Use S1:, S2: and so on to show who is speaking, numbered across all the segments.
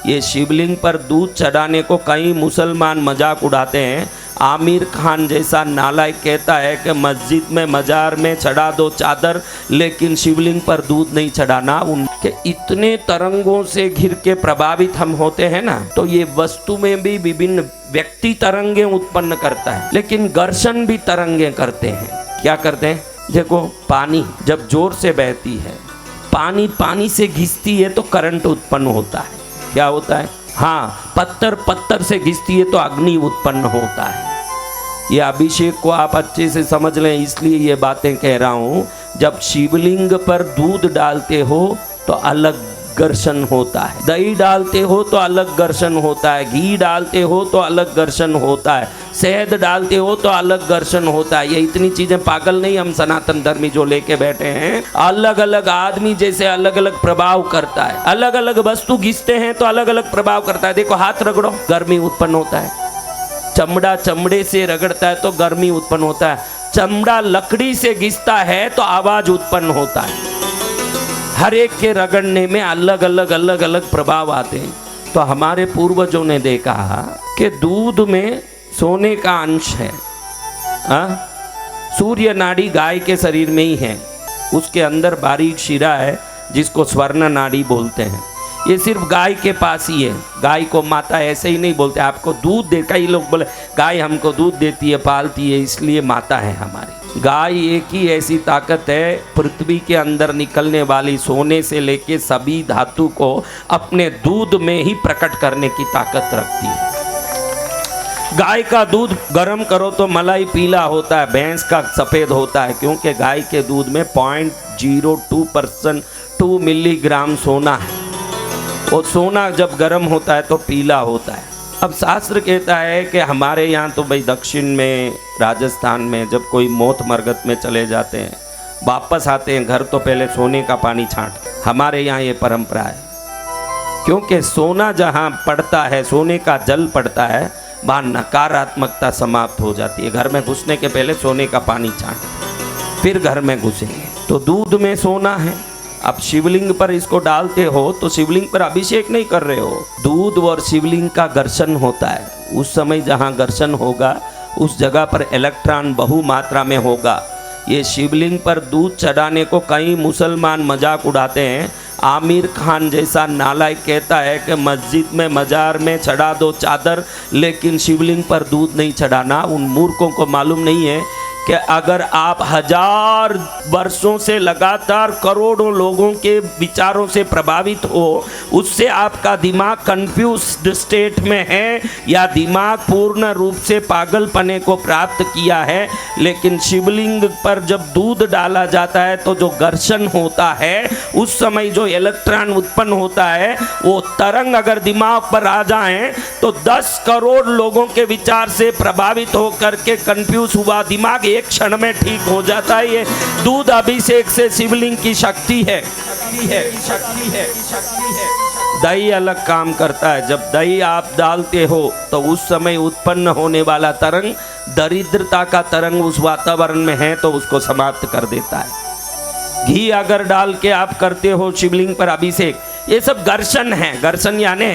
S1: ये शिवलिंग पर दूध चढ़ाने को कई मुसलमान मजाक उड़ाते हैं। आमिर खान जैसा नालायक कहता है कि मस्जिद में मजार में चढ़ा दो चादर, लेकिन शिवलिंग पर दूध नहीं चढ़ाना। उनके इतने तरंगों से घिर के प्रभावित हम होते हैं ना, तो ये वस्तु में भी विभिन्न व्यक्ति तरंगे उत्पन्न करता है, लेकिन घर्षण भी तरंगे करते हैं। क्या करते हैं? देखो, पानी जब जोर से बहती है, पानी से घिसती है तो करंट उत्पन्न होता है। क्या होता है? हाँ, पत्थर से घिसती है तो अग्नि उत्पन्न होता है। ये अभिषेक को आप अच्छे से समझ लें, इसलिए ये बातें कह रहा हूँ। जब शिवलिंग पर दूध डालते हो तो अलग घर्षण होता है, दही डालते हो तो अलग घर्षण होता है, घी डालते हो तो अलग घर्षण होता है, शहद डालते हो तो अलग घर्षण होता है। ये इतनी चीजें पागल नहीं हम सनातन धर्मी जो लेके बैठे हैं। अलग अलग आदमी जैसे अलग अलग प्रभाव करता है, अलग अलग वस्तु घिसते हैं तो अलग अलग प्रभाव करता है। देखो, हाथ रगड़ो, गर्मी उत्पन्न होता है। चमड़ा चमड़े से रगड़ता है तो गर्मी उत्पन्न होता है। चमड़ा लकड़ी से घिसता है तो आवाज उत्पन्न होता है। हर एक के रगड़ने में अलग अलग प्रभाव आते हैं। तो हमारे पूर्वजों ने देखा कि दूध में सोने का अंश है। सूर्य नाड़ी गाय के शरीर में ही है, उसके अंदर बारीक शिरा है जिसको स्वर्ण नाड़ी बोलते हैं। ये सिर्फ गाय के पास ही है। गाय को माता ऐसे ही नहीं बोलते, आपको दूध दे। कई लोग बोले गाय हमको दूध देती है, पालती है, इसलिए माता है हमारी। गाय एक ही ऐसी ताकत है, पृथ्वी के अंदर निकलने वाली सोने से लेके सभी धातु को अपने दूध में ही प्रकट करने की ताकत रखती है। गाय का दूध गर्म करो तो मलाई पीला होता है, भैंस का सफ़ेद होता है, क्योंकि गाय के दूध में 0.02% 2 मिलीग्राम सोना है। और सोना जब गर्म होता है तो पीला होता है। अब शास्त्र कहता है कि हमारे यहाँ तो भाई दक्षिण में, राजस्थान में जब कोई मौत मरगत में चले जाते हैं, वापस आते हैं घर तो पहले सोने का पानी छांट। हमारे यहाँ ये परंपरा है, क्योंकि सोना जहाँ पड़ता है, सोने का जल पड़ता है, वहाँ नकारात्मकता समाप्त हो जाती है। घर में घुसने के पहले सोने का पानी छांट, फिर घर में घुसेंगे। तो दूध में सोना है। अब शिवलिंग पर इसको डालते हो तो शिवलिंग पर अभिषेक नहीं कर रहे हो, दूध और शिवलिंग का घर्षण होता है। उस समय जहाँ घर्षण होगा उस जगह पर इलेक्ट्रॉन बहु मात्रा में होगा। ये शिवलिंग पर दूध चढ़ाने को कई मुसलमान मजाक उड़ाते हैं। आमिर खान जैसा नालायक कहता है कि मस्जिद में मजार में चढ़ा दो चादर, लेकिन शिवलिंग पर दूध नहीं चढ़ाना। उन मूर्खों को मालूम नहीं है कि अगर आप 1000 वर्षों से लगातार करोड़ों लोगों के विचारों से प्रभावित हो, उससे आपका दिमाग कंफ्यूज्ड स्टेट में है या दिमाग पूर्ण रूप से पागलपने को प्राप्त किया है। लेकिन शिवलिंग पर जब दूध डाला जाता है तो जो घर्षण होता है, उस समय जो इलेक्ट्रॉन उत्पन्न होता है, वो तरंग अगर दिमाग पर आ जाए तो 10 करोड़ लोगों के विचार से प्रभावित होकर के कंफ्यूज हुआ दिमाग एक क्षण में ठीक हो जाता है। ये दूध अभिषेक से शिवलिंग की शक्ति है। दही अलग काम करता है। जब दही आप डालते हो तो उस समय उत्पन्न होने वाला तरंग, दरिद्रता का तरंग उस वातावरण में है तो उसको समाप्त कर देता है। घी अगर डाल के आप करते हो शिवलिंग पर अभिषेक, ये सब घर्षण है। घर्षण यानी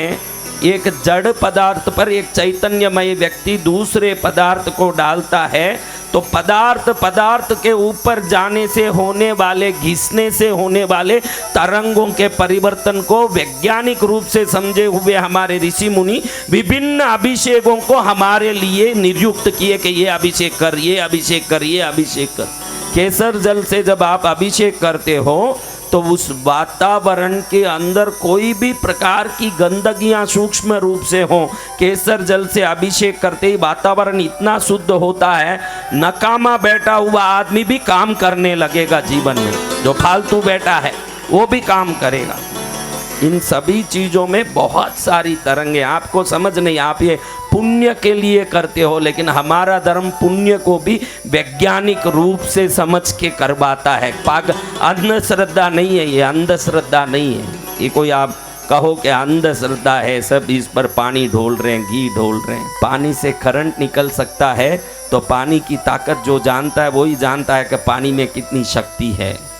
S1: एक जड़ पदार्थ पर एक चैतन्यमय व्यक्ति दूसरे पदार्थ को डालता है तो पदार्थ के ऊपर जाने से होने वाले, घिसने से होने वाले तरंगों के परिवर्तन को वैज्ञानिक रूप से समझे हुए हमारे ऋषि मुनि विभिन्न अभिषेकों को हमारे लिए नियुक्त किए कि ये अभिषेक कर, ये अभिषेक कर, ये अभिषेक कर। केसर जल से जब आप अभिषेक करते हो तो उस वातावरण के अंदर कोई भी प्रकार की गंदगियां सूक्ष्म रूप से हो, केसर जल से अभिषेक करते ही वातावरण इतना शुद्ध होता है, नकामा बैठा हुआ आदमी भी काम करने लगेगा जीवन में। जो फालतू बैठा है वो भी काम करेगा। इन सभी चीज़ों में बहुत सारी तरंगें आपको समझ नहीं। आप ये पुण्य के लिए करते हो, लेकिन हमारा धर्म पुण्य को भी वैज्ञानिक रूप से समझ के करवाता है। अंधश्रद्धा नहीं है, ये अंधश्रद्धा नहीं है। ये कोई आप कहो कि अंधश्रद्धा है, सब इस पर पानी ढोल रहे हैं, घी ढोल रहे हैं। पानी से करंट निकल सकता है तो पानी की ताकत जो जानता है वही जानता है कि पानी में कितनी शक्ति है।